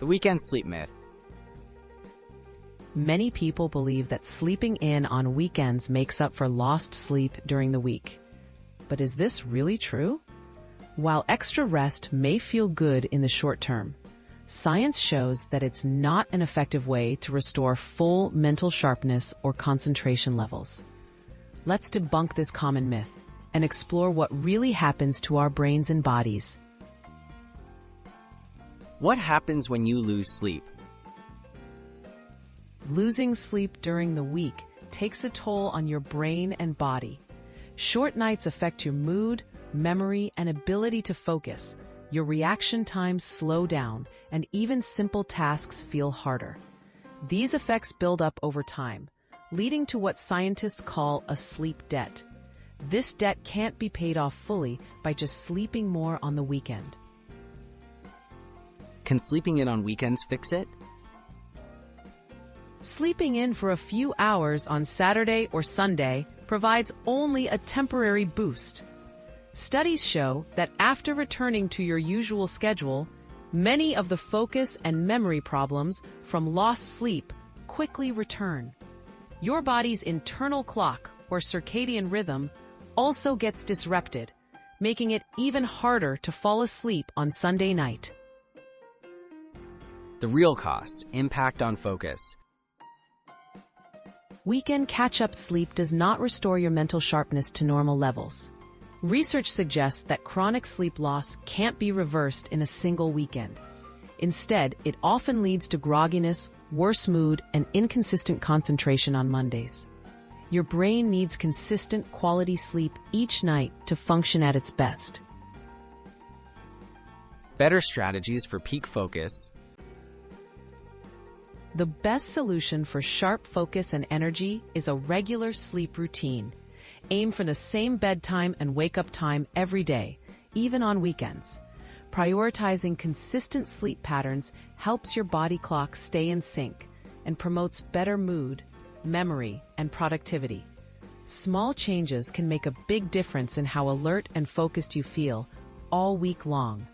The weekend sleep myth. Many people believe that sleeping in on weekends makes up for lost sleep during the week. But is this really true? While extra rest may feel good in the short term, science shows that it's not an effective way to restore full mental sharpness or concentration levels. Let's debunk this common myth and explore what really happens to our brains and bodies. What happens when you lose sleep? Losing sleep during the week takes a toll on your brain and body. Short nights affect your mood, memory, and ability to focus. Your reaction times slow down, and even simple tasks feel harder. These effects build up over time, leading to what scientists call a sleep debt. This debt can't be paid off fully by just sleeping more on the weekend. Can sleeping in on weekends fix it? Sleeping in for a few hours on Saturday or Sunday provides only a temporary boost. Studies show that after returning to your usual schedule, many of the focus and memory problems from lost sleep quickly return. Your body's internal clock, or circadian rhythm, also gets disrupted, making it even harder to fall asleep on Sunday night. The real cost, impact on focus. Weekend catch-up sleep does not restore your mental sharpness to normal levels. Research suggests that chronic sleep loss can't be reversed in a single weekend. Instead, it often leads to grogginess, worse mood, and inconsistent concentration on Mondays. Your brain needs consistent quality sleep each night to function at its best. Better strategies for peak focus. The best solution for sharp focus and energy is a regular sleep routine. Aim for the same bedtime and wake-up time every day, even on weekends. Prioritizing consistent sleep patterns helps your body clock stay in sync and promotes better mood, memory, and productivity. Small changes can make a big difference in how alert and focused you feel all week long.